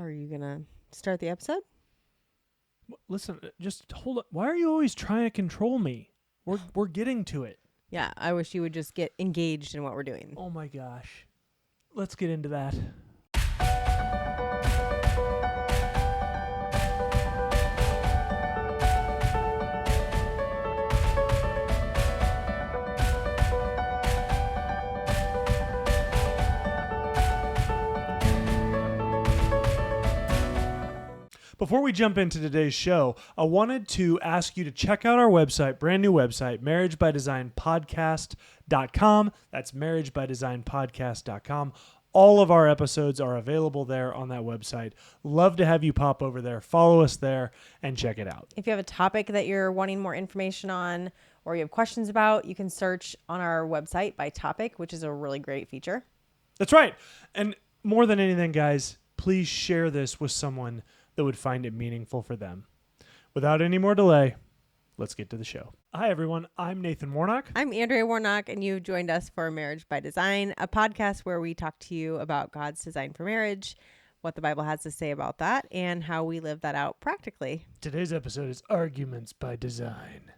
Are you going to start the episode? Listen, just hold up. Why are you always trying to control me? We're getting to it. Yeah, I wish you would just get engaged in what we're doing. Oh my gosh. Let's get into that. Before we jump into today's show, I wanted to ask you to check out our website, brand new website, marriagebydesignpodcast.com. That's marriagebydesignpodcast.com. All of our episodes are available there on that website. Love to have you pop over there, follow us there, and check it out. If you have a topic that you're wanting more information on or you have questions about, you can search on our website by topic, which is a really great feature. That's right. And more than anything, guys, please share this with someone that would find it meaningful for them. Without any more delay, let's get to the show. Hi, everyone. I'm Nathan Warnock. I'm Andrea Warnock, and you've joined us for Marriage by Design, a podcast where we talk to you about God's design for marriage, what the Bible has to say about that, and how we live that out practically. Today's episode is Arguments by Design.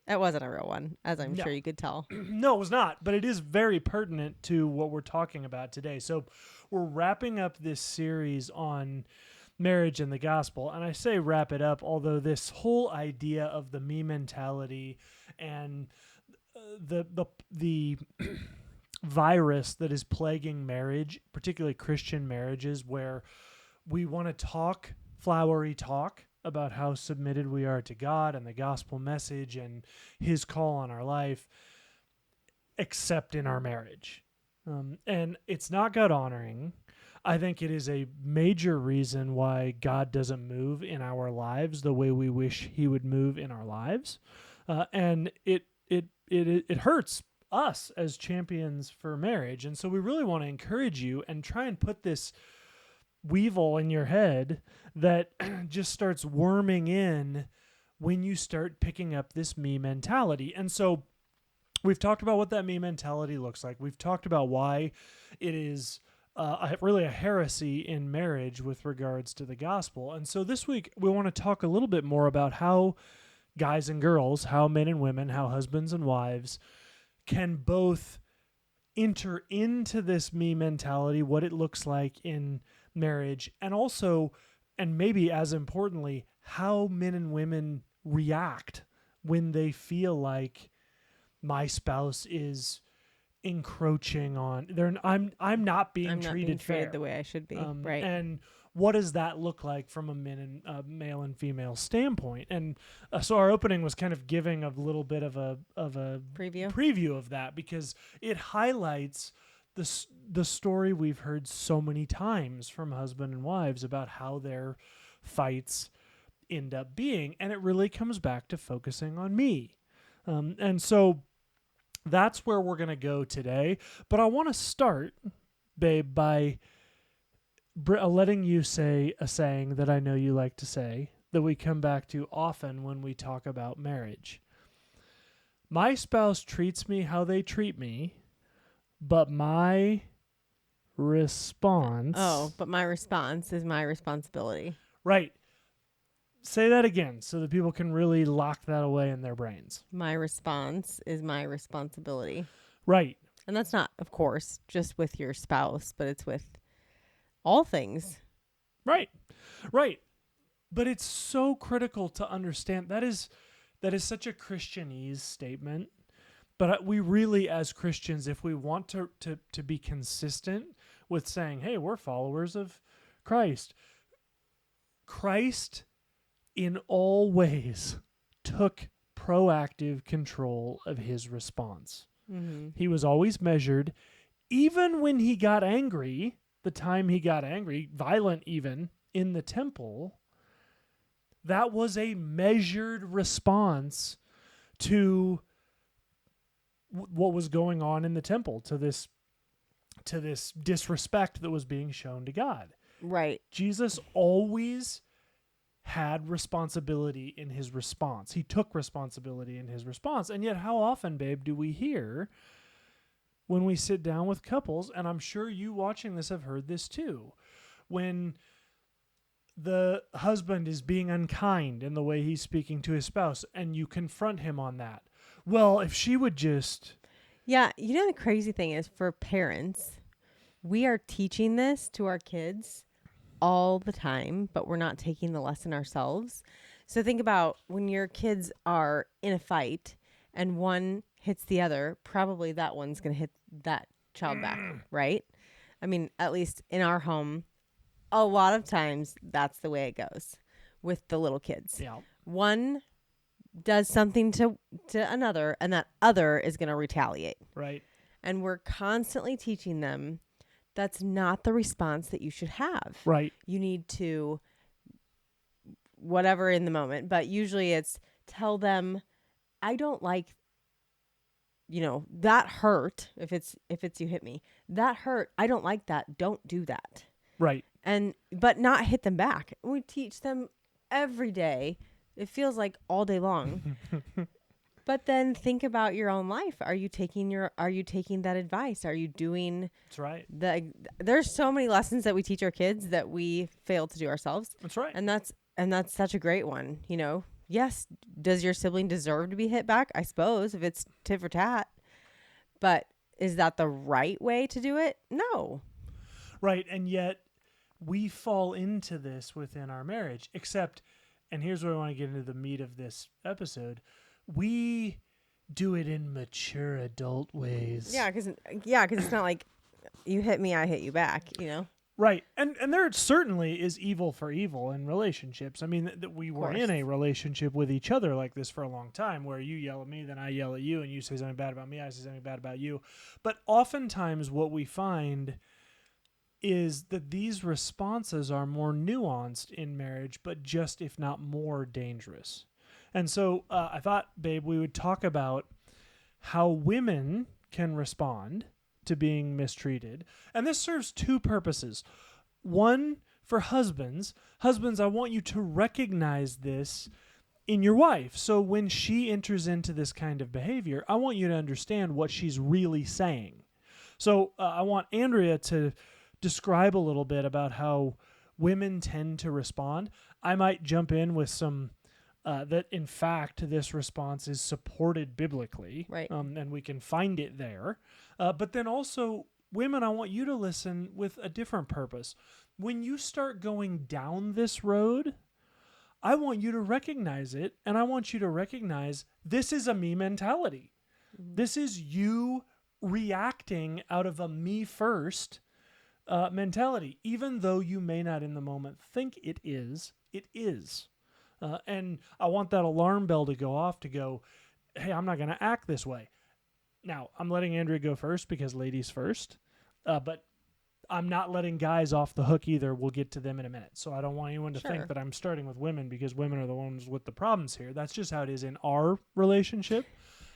That wasn't a real one, as I'm sure you could tell. No, it was not, but it is very pertinent to what we're talking about today. So we're wrapping up this series on marriage and the gospel, and I say wrap it up, although this whole idea of the me mentality and the virus that is plaguing marriage, particularly Christian marriages, where we want to talk flowery talk about how submitted we are to God and the gospel message and his call on our life, except in our marriage. And it's not God honoring. I think it is a major reason why God doesn't move in our lives the way we wish he would move in our lives. And it hurts us as champions for marriage. And so we really want to encourage you and try and put this weevil in your head that just starts worming in when you start picking up this me mentality. And so we've talked about what that me mentality looks like. We've talked about why it is really a heresy in marriage with regards to the gospel. And so this week we want to talk a little bit more about how guys and girls, how men and women, how husbands and wives can both enter into this me mentality, what it looks like in marriage, and also, and maybe as importantly, how men and women react when they feel like my spouse is encroaching on I'm not being treated fair the way I should be, right? And what does that look like from a male and female standpoint? And so our opening was kind of giving a little bit of a preview of that, because it highlights the story we've heard so many times from husband and wives about how their fights end up being, and it really comes back to focusing on me. And so that's where we're going to go today. But I want to start, babe, by letting you say a saying that I know you like to say, that we come back to often when we talk about marriage. My spouse treats me how they treat me, but my response... but my response is my responsibility. Right. Say that again so that people can really lock that away in their brains. My response is my responsibility. Right. And that's not, of course, just with your spouse, but it's with all things. Right. Right. But it's so critical to understand. That is such a Christianese statement. But we really, as Christians, if we want to be consistent with saying, hey, we're followers of Christ, Christ in all ways took proactive control of his response. Mm-hmm. He was always measured. Even when he got angry, the time he got angry, violent even, in the temple, that was a measured response to what was going on in the temple, to this disrespect that was being shown to God. Right. Jesus always had responsibility in his response. He took responsibility in his response. And yet how often, babe, do we hear when we sit down with couples, and I'm sure you watching this have heard this too, when the husband is being unkind in the way he's speaking to his spouse, and you confront him on that. Well, if she would just... Yeah. You know, the crazy thing is for parents, we are teaching this to our kids all the time, but we're not taking the lesson ourselves. So think about when your kids are in a fight and one hits the other, probably that one's going to hit that child back, right? I mean, at least in our home, a lot of times that's the way it goes with the little kids. Yeah. One does something to another, and that other is going to retaliate. Right. And we're constantly teaching them that's not the response that you should have. Right. You need to whatever in the moment, but usually it's tell them, I don't like, that hurt. If it's you hit me, that hurt. I don't like that. Don't do that. Right. But not hit them back. We teach them every day. It feels like all day long. But then think about your own life. Are you taking that advice? Are you doing... That's right. There's so many lessons that we teach our kids that we fail to do ourselves. That's right. And that's such a great one. Yes, does your sibling deserve to be hit back? I suppose, if it's tit for tat. But is that the right way to do it? No. Right. And yet we fall into this within our marriage, except, and here's where I want to get into the meat of this episode, we do it in mature adult ways. Yeah, because it's not like you hit me, I hit you back, Right. And there certainly is evil for evil in relationships. I mean, we were in a relationship with each other like this for a long time, where you yell at me, then I yell at you, and you say something bad about me, I say something bad about you. But oftentimes what we find is that these responses are more nuanced in marriage, but just, if not more, dangerous. And so I thought, babe, we would talk about how women can respond to being mistreated. And this serves two purposes. One, for husbands. Husbands, I want you to recognize this in your wife. So when she enters into this kind of behavior, I want you to understand what she's really saying. So I want Andrea to describe a little bit about how women tend to respond. I might jump in with some that, in fact, this response is supported biblically, right? And we can find it there. But then also, women, I want you to listen with a different purpose. When you start going down this road, I want you to recognize it, and I want you to recognize this is a me mentality. Mm-hmm. This is you reacting out of a me first mentality. Even though you may not in the moment think it is, it is. And I want that alarm bell to go off to go, hey, I'm not going to act this way. Now, I'm letting Andrea go first because ladies first, but I'm not letting guys off the hook either. We'll get to them in a minute. So I don't want anyone to think that I'm starting with women because women are the ones with the problems here. That's just how it is in our relationship.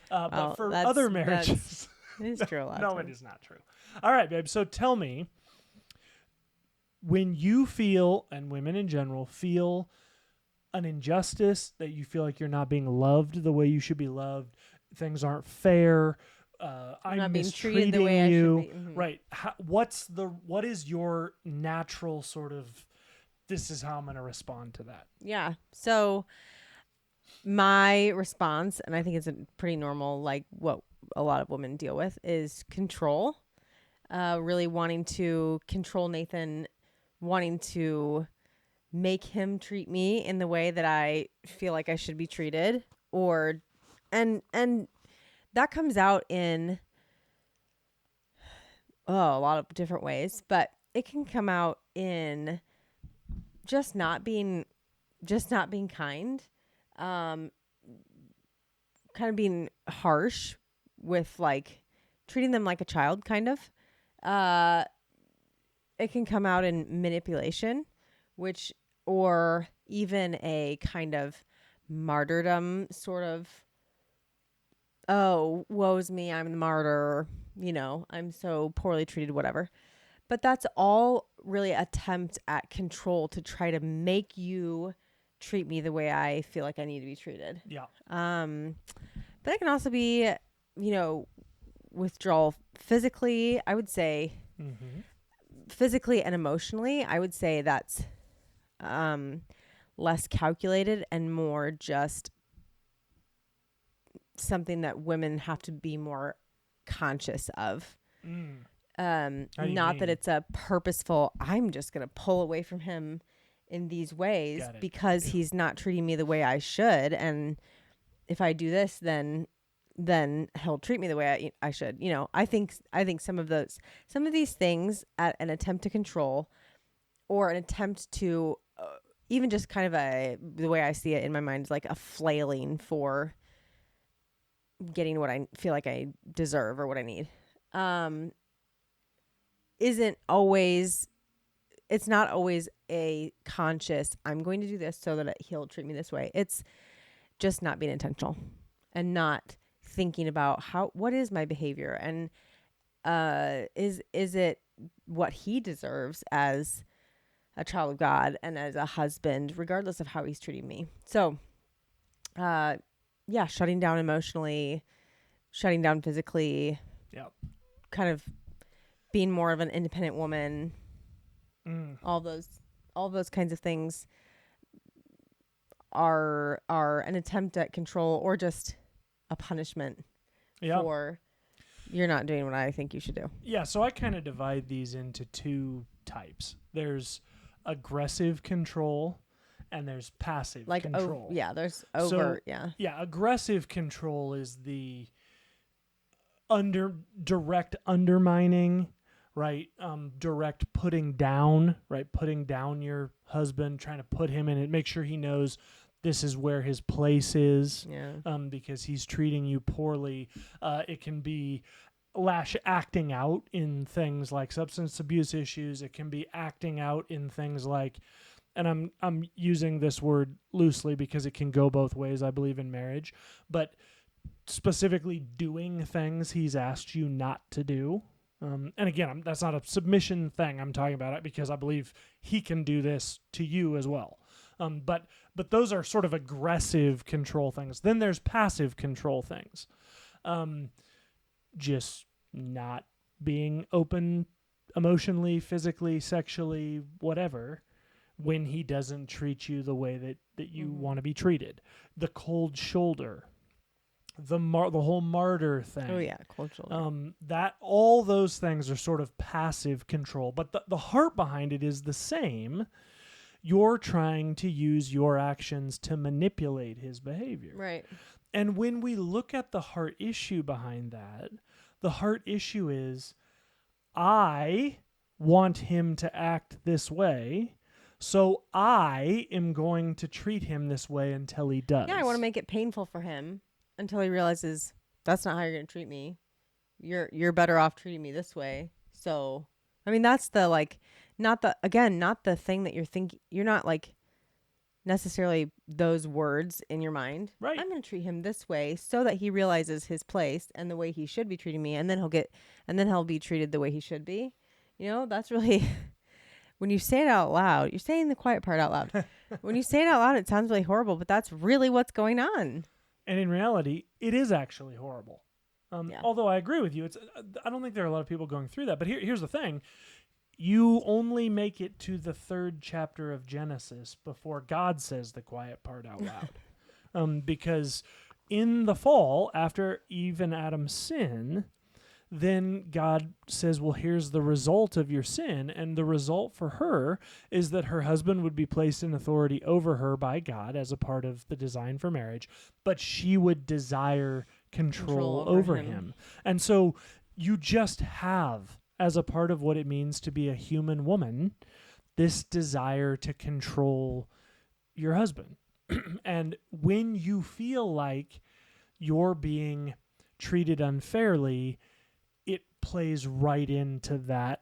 But for other marriages... It is true a lot. No, it is not true. All right, babe. So tell me, when you feel, and women in general feel, an injustice, that you feel like you're not being loved the way you should be loved, things aren't fair, I'm mistreating the way you. I should be. Mm-hmm. Right. What is your natural sort of, this is how I'm going to respond to that? Yeah. So my response, and I think it's a pretty normal, like what a lot of women deal with, is control. Really wanting to control Nathan, wanting to make him treat me in the way that I feel like I should be treated, and that comes out in a lot of different ways, but it can come out in just not being kind, kind of being harsh with, like, treating them like a child, kind of. It can come out in manipulation, or even a kind of martyrdom sort of, oh, woe's me, I'm the martyr, I'm so poorly treated, whatever. But that's all really attempt at control to try to make you treat me the way I feel like I need to be treated. Yeah. But it can also be, withdrawal physically, I would say. Mm-hmm. Physically and emotionally, I would say that's less calculated and more just something that women have to be more conscious of. How do you Not that mean? it's a purposeful, I'm just going to pull away from him in these ways Got it. because Yeah. he's not treating me the way I should. And if I do this, then he'll treat me the way I should. You know, I think some of these things at an attempt to control or an attempt to even just kind of the way I see it in my mind is like a flailing for getting what I feel like I deserve or what I need. Isn't always, it's not always a conscious, I'm going to do this so that he'll treat me this way. It's just not being intentional and not thinking about what is my behavior and is it what he deserves as a child of God and as a husband, regardless of how he's treating me. So, shutting down emotionally, shutting down physically, kind of being more of an independent woman, all those kinds of things are an attempt at control or just a punishment for you're not doing what I think you should do. Yeah, so I kind of divide these into two types. There's aggressive control and there's passive control. There's overt, Yeah, aggressive control is the direct undermining, right? Direct putting down, right? Putting down your husband, trying to put him in it, make sure he knows this is where his place is, because he's treating you poorly. It can be acting out in things like substance abuse issues. It can be acting out in things like, and I'm using this word loosely because it can go both ways, I believe, in marriage, but specifically doing things he's asked you not to do. And again, that's not a submission thing. I'm talking about it because I believe he can do this to you as well. But those are sort of aggressive control things. Then there's passive control things. Just not being open emotionally, physically, sexually, whatever, when he doesn't treat you the way that you want to be treated. The cold shoulder, the whole martyr thing. Oh yeah, cold shoulder. That all those things are sort of passive control, but the heart behind it is the same. You're trying to use your actions to manipulate his behavior. Right. And when we look at the heart issue behind that, the heart issue is, I want him to act this way, so I am going to treat him this way until he does. Yeah, I want to make it painful for him until he realizes that's not how you're going to treat me. You're better off treating me this way. So, I mean, that's the not the thing that you're thinking. You're not necessarily those words in your mind. Right. I'm going to treat him this way so that he realizes his place and the way he should be treating me, and then he'll be treated the way he should be. You know, that's really when you say it out loud, you're saying the quiet part out loud. When you say it out loud, it sounds really horrible, but that's really what's going on. And in reality, it is actually horrible. Although I agree with you, I don't think there are a lot of people going through that. But here's the thing. You only make it to the 3rd chapter of Genesis before God says the quiet part out loud. Because in the fall, after Eve and Adam sin, then God says, well, here's the result of your sin. And the result for her is that her husband would be placed in authority over her by God as a part of the design for marriage, but she would desire control over him. And so you just have, as a part of what it means to be a human woman, this desire to control your husband. And when you feel like you're being treated unfairly, it plays right into that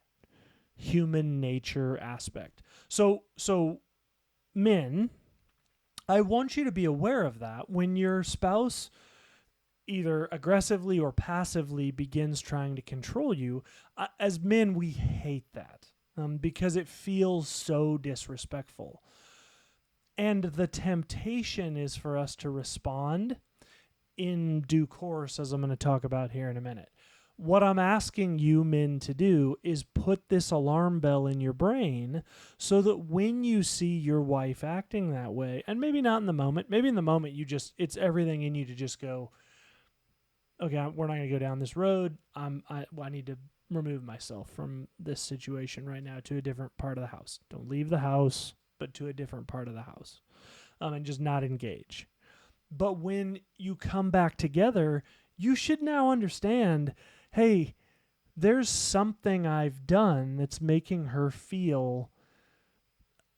human nature aspect. So men, I want you to be aware of that when your spouse either aggressively or passively begins trying to control you. As men, we hate that because it feels so disrespectful. And the temptation is for us to respond in due course, as I'm going to talk about here in a minute. What I'm asking you men to do is put this alarm bell in your brain so that when you see your wife acting that way, and maybe not in the moment, maybe in the moment it's everything in you to just go, okay, we're not going to go down this road. I need to remove myself from this situation right now to a different part of the house. Don't leave the house, but to a different part of the house, and just not engage. But when you come back together, you should now understand, hey, there's something I've done that's making her feel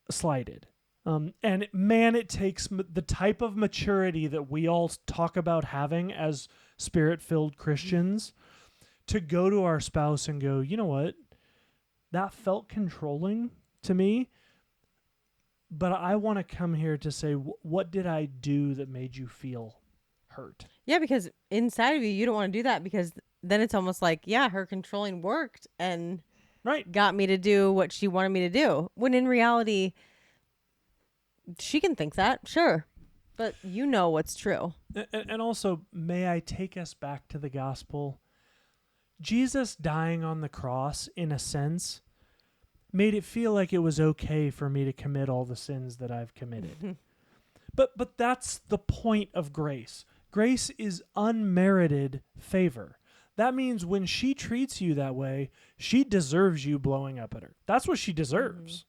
slighted. And man, it takes the type of maturity that we all talk about having as Spirit-filled Christians to go to our spouse and go, you know what? That felt controlling to me, but I want to come here to say, what did I do that made you feel hurt? Yeah, because inside of you don't want to do that, because then it's almost like, yeah, her controlling worked and Right. got me to do what she wanted me to do. When in reality, she can think that, sure, but you know what's true. And also, may I take us back to the gospel? Jesus dying on the cross, in a sense, made it feel like it was okay for me to commit all the sins that I've committed. But that's the point of grace. Grace is unmerited favor. That means when she treats you that way, she deserves you blowing up at her. That's what she deserves.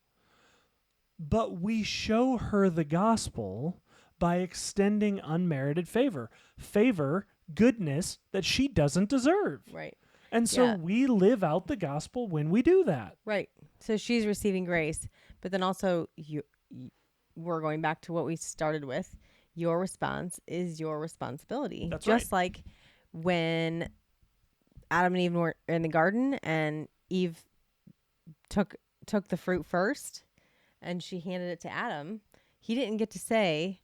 But we show her the gospel by extending unmerited favor. Favor, goodness that she doesn't deserve. Right. And so Yeah. we live out the gospel when we do that. Right. So she's receiving grace, but then also we're going back to what we started with. Your response is your responsibility. That's just like when Adam and Eve were in the garden and Eve took the fruit first and she handed it to Adam. He didn't get to say,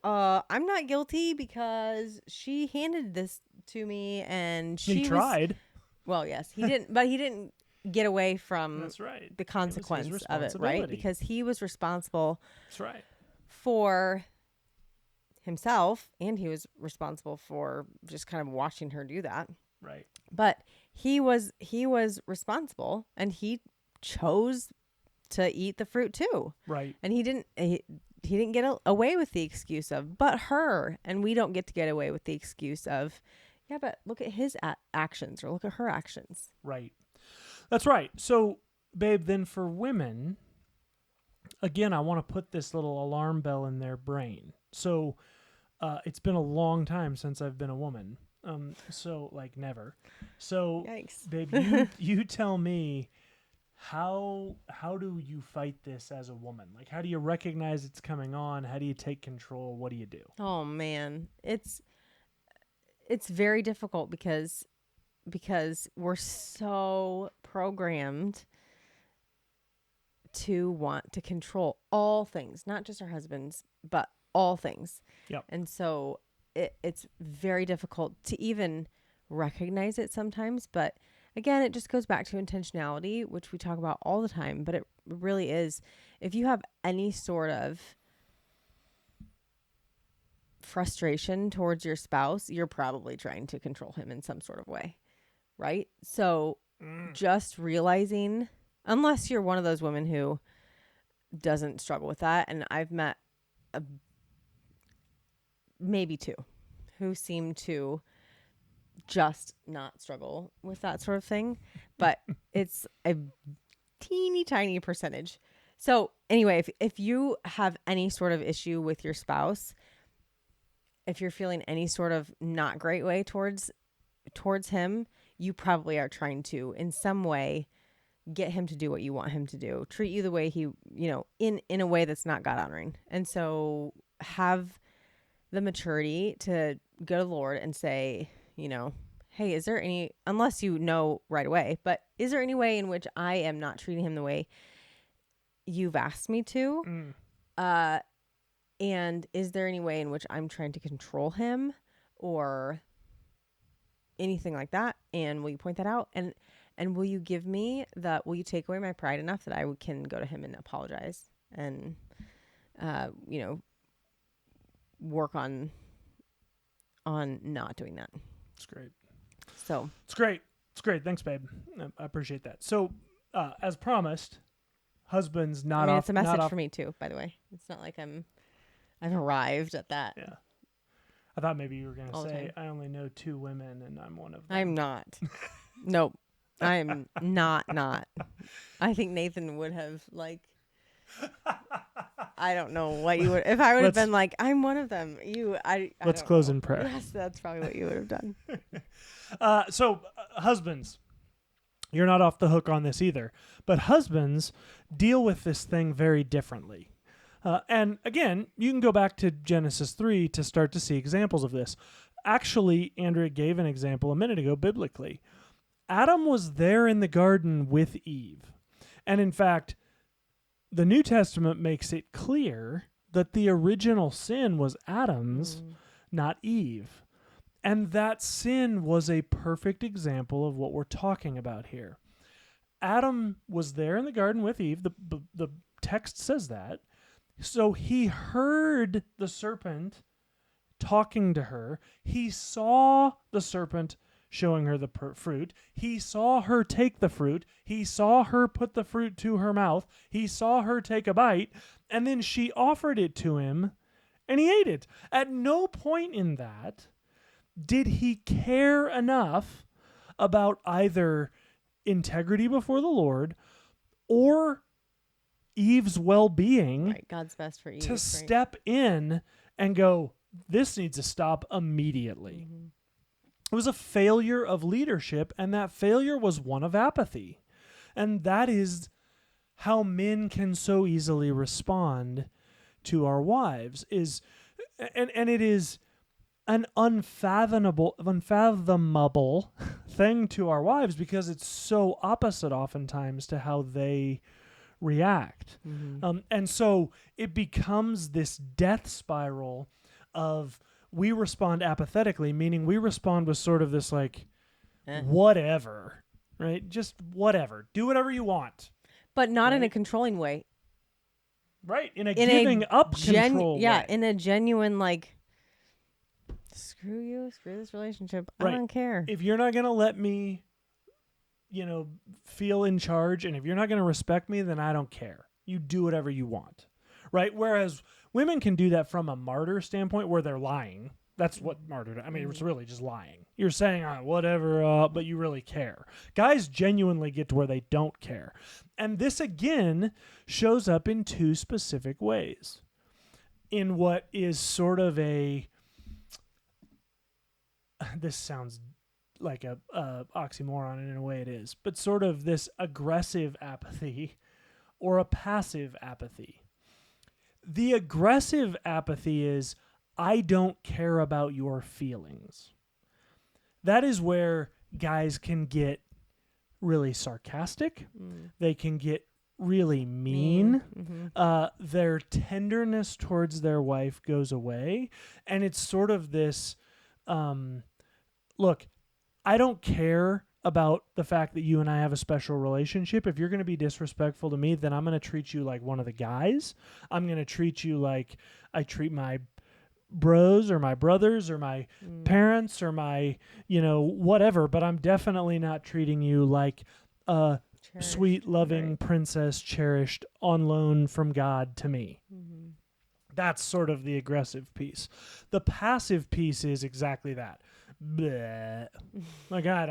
I'm not guilty because she handed this to me and she tried. Well, yes, he didn't, but he didn't get away from That's right. the consequence of it, right? Because he was responsible That's right. for himself, and he was responsible for just kind of watching her do that. Right. But he was responsible, and he chose to eat the fruit too. Right. And he didn't get away with the excuse of but her, and we don't get to get away with the excuse of, yeah, but look at his actions or look at her actions. Right. That's right. So, babe, then for women, again, I want to put this little alarm bell in their brain. So, it's been a long time since I've been a woman. So like never. So, Yikes. babe, you tell me, how do you fight this as a woman? Like, how do you recognize it's coming on? How do you take control? What do you do? Oh man, it's very difficult because we're so programmed to want to control all things, not just our husbands, but all things. Yep. And so it's very difficult to even recognize it sometimes. But again, it just goes back to intentionality, which we talk about all the time. But it really is, if you have any sort of frustration towards your spouse, you're probably trying to control him in some sort of way, right? So just realizing, unless you're one of those women who doesn't struggle with that, and I've met maybe two who seem to just not struggle with that sort of thing, but it's a teeny tiny percentage. So anyway, if you have any sort of issue with your spouse, if you're feeling any sort of not great way towards him, you probably are trying to, in some way, get him to do what you want him to do, treat you the way he, in a way that's not God honoring. And so have the maturity to go to the Lord and say, hey, is there any, unless you know right away, but is there any way in which I am not treating him the way you've asked me to? And is there any way in which I'm trying to control him or anything like that? And will you point that out? And will you will you take away my pride enough that I can go to him and apologize and, work on not doing that? That's great. So It's great. It's great. Thanks, babe. I appreciate that. So, as promised, husbands I not mean, off. it's a not message off. for me too, by the way. It's not like I've arrived at that. Yeah. I thought maybe you were going All to the say, time. I only know 2 women and I'm one of them. I'm not. Nope. I am not. I think Nathan would have like. I don't know what you would if I would have Let's- been like I'm one of them. Let's don't close know. in prayer. Yes, that's probably what you would have done. So, husbands, you're not off the hook on this either. But husbands deal with this thing very differently. And again, you can go back to Genesis 3 to start to see examples of this. Actually, Andrea gave an example a minute ago biblically. Adam was there in the garden with Eve. And in fact, the New Testament makes it clear that the original sin was Adam's, not Eve. And that sin was a perfect example of what we're talking about here. Adam was there in the garden with Eve. The text says that. So he heard the serpent talking to her. He saw the serpent showing her the fruit. He saw her take the fruit. He saw her put the fruit to her mouth. He saw her take a bite. And then she offered it to him, and he ate it. At no point in that did he care enough about either integrity before the Lord or Eve's well-being Right, God's best for Eve. to right? step in and go, this needs to stop immediately. Mhm. It was a failure of leadership, and that failure was one of apathy. And that is how men can so easily respond to our wives and it is an unfathomable thing to our wives because it's so opposite oftentimes to how they react. And so it becomes this death spiral of we respond apathetically, meaning we respond with sort of this like, whatever, right? Just whatever. Do whatever you want. But not in a Right? controlling way. Right. In a giving up control Yeah, way. in a genuine like screw you, screw this relationship. Right. I don't care. If you're not going to let me, feel in charge, and if you're not going to respect me, then I don't care. You do whatever you want. Right? Whereas women can do that from a martyr standpoint where they're lying. That's what martyr. I mean, it's really just lying. You're saying whatever, but you really care. Guys genuinely get to where they don't care. And this again shows up in 2 specific ways. In what is sort of this sounds like a oxymoron, and in a way it is, but sort of this aggressive apathy or a passive apathy. The aggressive apathy is, I don't care about your feelings. That is where guys can get really sarcastic. They can get really mean. Their tenderness towards their wife goes away. And it's sort of this, look, I don't care about the fact that you and I have a special relationship. If you're going to be disrespectful to me, then I'm going to treat you like one of the guys. I'm going to treat you like I treat my bros or my brothers or my parents or my, whatever, but I'm definitely not treating you like a sweet, loving princess cherished on loan from God to me. That's sort of the aggressive piece. The passive piece is exactly that. Bleh. Like, I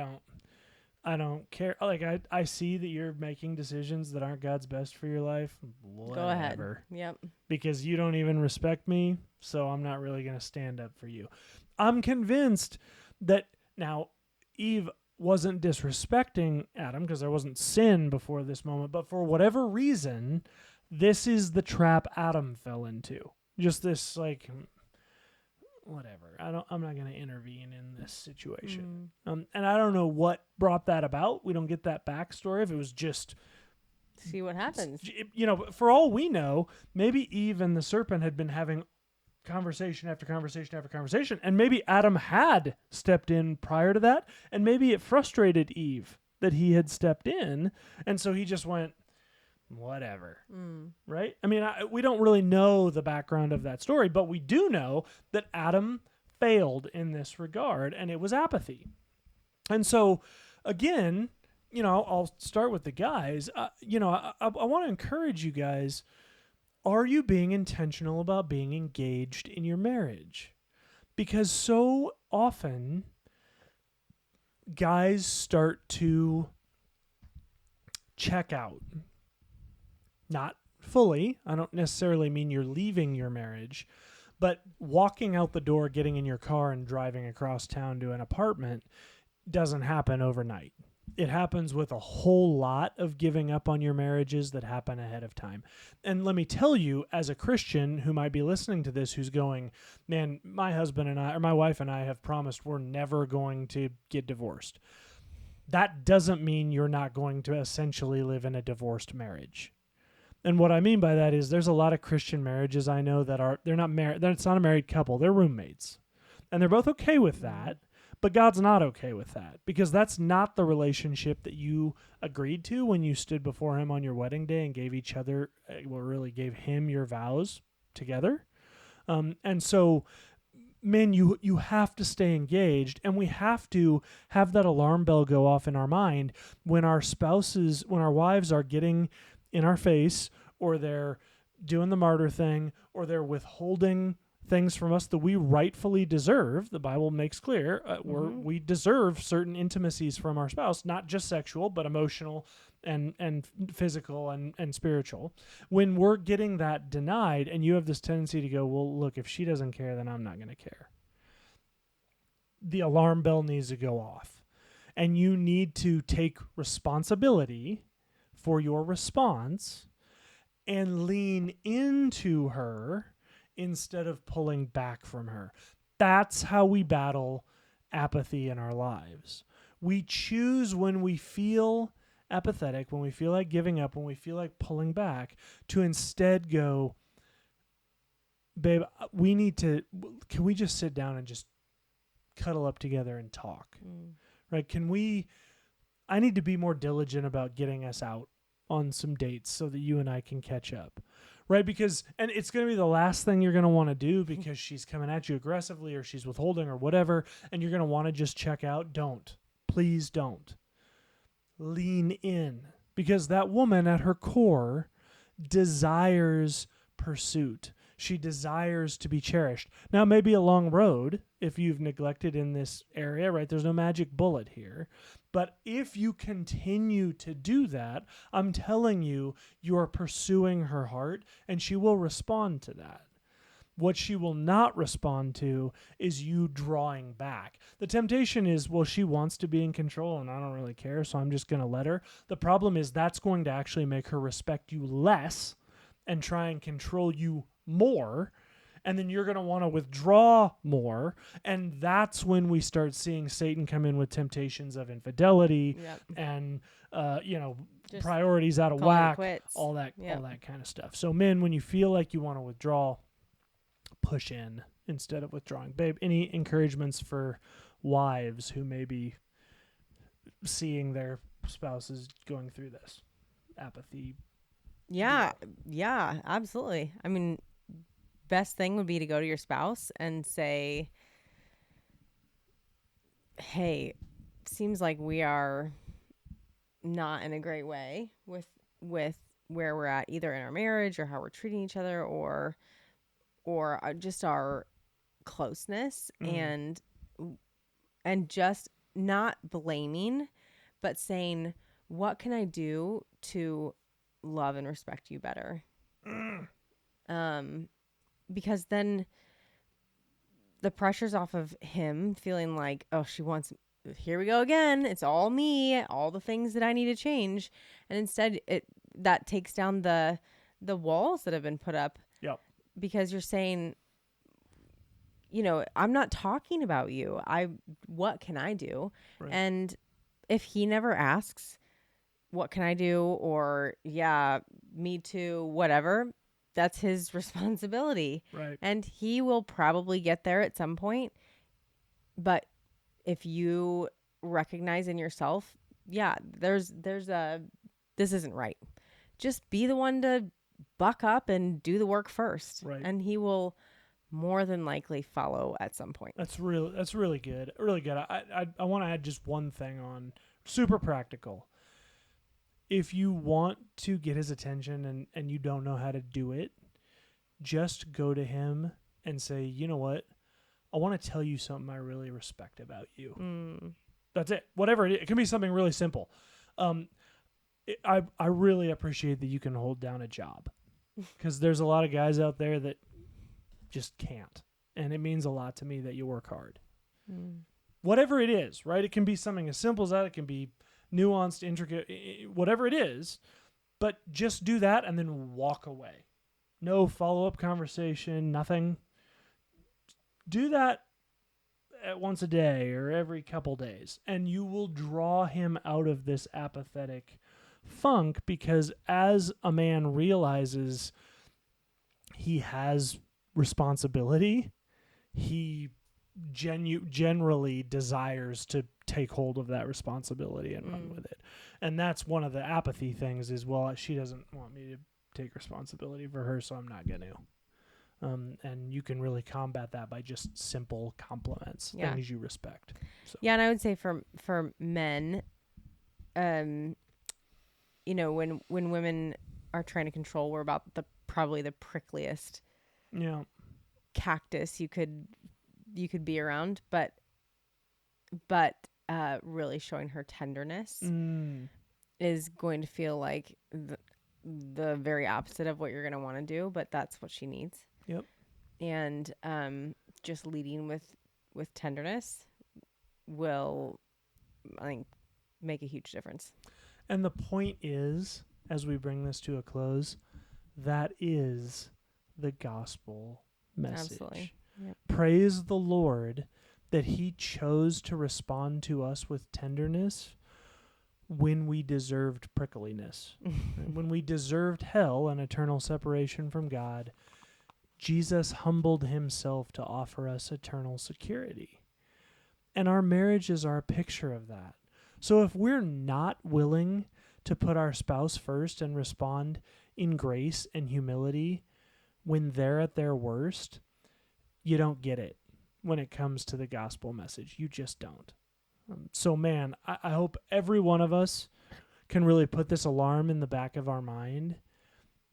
don't care. Like, I see that you're making decisions that aren't God's best for your life. Whatever. Go ahead. Yep. Because you don't even respect me, so I'm not really going to stand up for you. I'm convinced that now Eve wasn't disrespecting Adam because there wasn't sin before this moment, but for whatever reason, this is the trap Adam fell into. Just this like, whatever. I'm not going to intervene in this situation. And I don't know what brought that about. We don't get that backstory. If it was just, see what happens. For all we know, maybe Eve and the serpent had been having conversation after conversation after conversation, and maybe Adam had stepped in prior to that, and maybe it frustrated Eve that he had stepped in, and so he just went, whatever. Right? I mean, we don't really know the background of that story, but we do know that Adam failed in this regard, and it was apathy. And so, again, I'll start with the guys. I want to encourage you guys. Are you being intentional about being engaged in your marriage? Because so often guys start to check out. Not fully. I don't necessarily mean you're leaving your marriage, but walking out the door, getting in your car, and driving across town to an apartment doesn't happen overnight. It happens with a whole lot of giving up on your marriages that happen ahead of time. And let me tell you, as a Christian who might be listening to this, who's going, man, my husband and I, or my wife and I have promised we're never going to get divorced. That doesn't mean you're not going to essentially live in a divorced marriage. And what I mean by that is there's a lot of Christian marriages I know that they're not married. It's not a married couple. They're roommates. And they're both okay with that. But God's not okay with that, because that's not the relationship that you agreed to when you stood before him on your wedding day and gave each other, really gave him your vows together. And so, men, you have to stay engaged, and we have to have that alarm bell go off in our mind when our wives are getting in our face, or they're doing the martyr thing, or they're withholding things from us that we rightfully deserve. The Bible makes clear we deserve certain intimacies from our spouse, not just sexual, but emotional and physical and spiritual. When we're getting that denied, and you have this tendency to go, well, look, if she doesn't care, then I'm not going to care. The alarm bell needs to go off, and you need to take responsibility for your response and lean into her instead of pulling back from her. That's how we battle apathy in our lives. We choose, when we feel apathetic, when we feel like giving up, when we feel like pulling back, to instead go, babe, can we just sit down and just cuddle up together and talk? Right? I need to be more diligent about getting us out on some dates so that you and I can catch up. Right? And it's going to be the last thing you're going to want to do, because she's coming at you aggressively, or she's withholding, or whatever, and you're going to want to just check out. Don't. Please don't. Lean in, because that woman at her core desires pursuit. She desires to be cherished. Now, it may be a long road if you've neglected in this area, right? There's no magic bullet here. But if you continue to do that, I'm telling you, you are pursuing her heart, and she will respond to that. What she will not respond to is you drawing back. The temptation is, well, she wants to be in control, and I don't really care, so I'm just going to let her. The problem is that's going to actually make her respect you less and try and control you more, and then you're going to want to withdraw more, and that's when we start seeing Satan come in with temptations of infidelity and just priorities out of whack, all that kind of stuff. So men, when you feel like you want to withdraw, push in instead of withdrawing. Babe, any encouragements for wives who may be seeing their spouses going through this apathy? Yeah, absolutely. I mean, best thing would be to go to your spouse and say, hey, seems like we are not in a great way with where we're at, either in our marriage or how we're treating each other, or just our closeness, and just not blaming, but saying, what can I do to love and respect you better? Because then the pressure's off of him feeling like, oh, here we go again. It's all me, all the things that I need to change. And instead that takes down the walls that have been put up. Yep. Because you're saying, I'm not talking about you. What can I do? Right. And if he never asks, what can I do? Or, yeah, me too, whatever, that's his responsibility. Right. And he will probably get there at some point. But if you recognize in yourself, this isn't right. Just be the one to buck up and do the work first. Right. And he will more than likely follow at some point. That's really good. Really good. I want to add just one thing on, super practical. If you want to get his attention and you don't know how to do it, just go to him and say, you know what? I want to tell you something I really respect about you. That's it. Whatever it is. It can be something really simple. I really appreciate that you can hold down a job, because there's a lot of guys out there that just can't. And it means a lot to me that you work hard. Whatever it is, right? It can be something as simple as that. It can be nuanced, intricate, whatever it is. But just do that and then walk away. No follow-up conversation, nothing. Do that at once a day or every couple days, and you will draw him out of this apathetic funk, because as a man realizes he has responsibility, he generally desires to take hold of that responsibility and run with it. And that's one of the apathy things is, well, she doesn't want me to take responsibility for her, so I'm not going to. And you can really combat that by just simple compliments, things you respect. So. Yeah, and I would say for men, you know, when women are trying to control, we're about probably the prickliest cactus you could be around, but really showing her tenderness is going to feel like the very opposite of what you're going to want to do, but that's what she needs. Yep. And just leading with tenderness will, I think, make a huge difference. And the point is, as we bring this to a close, that is the gospel message. Absolutely. Yep. Praise the Lord that he chose to respond to us with tenderness when we deserved prickliness. When we deserved hell and eternal separation from God, Jesus humbled himself to offer us eternal security. And our marriages are a picture of that. So if we're not willing to put our spouse first and respond in grace and humility when they're at their worst, you don't get it when it comes to the gospel message. You just don't. So, man, I hope every one of us can really put this alarm in the back of our mind.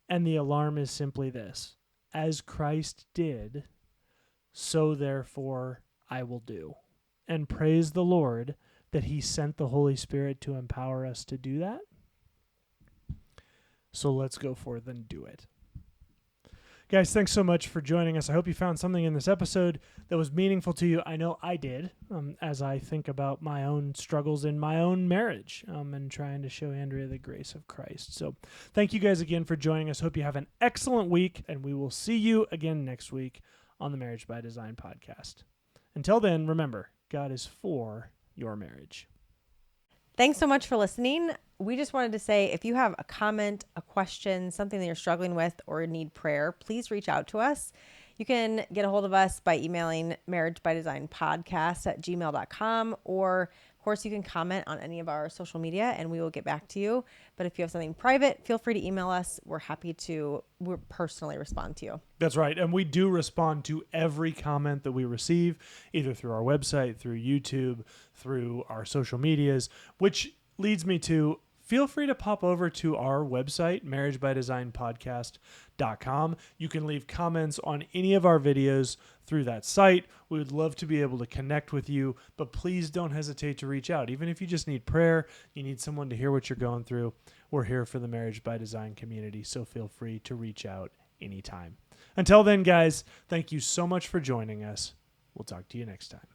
And the alarm is simply this: as Christ did, so therefore I will do. And praise the Lord that he sent the Holy Spirit to empower us to do that. So let's go forth and do it. Guys, thanks so much for joining us. I hope you found something in this episode that was meaningful to you. I know I did, as I think about my own struggles in my own marriage and trying to show Andrea the grace of Christ. So thank you guys again for joining us. Hope you have an excellent week, and we will see you again next week on the Marriage by Design podcast. Until then, remember, God is for your marriage. Thanks so much for listening. We just wanted to say, if you have a comment, a question, something that you're struggling with or need prayer, please reach out to us. You can get a hold of us by emailing marriagebydesignpodcast@gmail.com, or of course you can comment on any of our social media and we will get back to you. But if you have something private, feel free to email us. We're happy to personally respond to you. That's right. And we do respond to every comment that we receive, either through our website, through YouTube, through our social medias, which leads me to, feel free to pop over to our website, marriagebydesignpodcast.com. You can leave comments on any of our videos through that site. We would love to be able to connect with you, but please don't hesitate to reach out. Even if you just need prayer, you need someone to hear what you're going through, we're here for the Marriage by Design community, so feel free to reach out anytime. Until then, guys, thank you so much for joining us. We'll talk to you next time.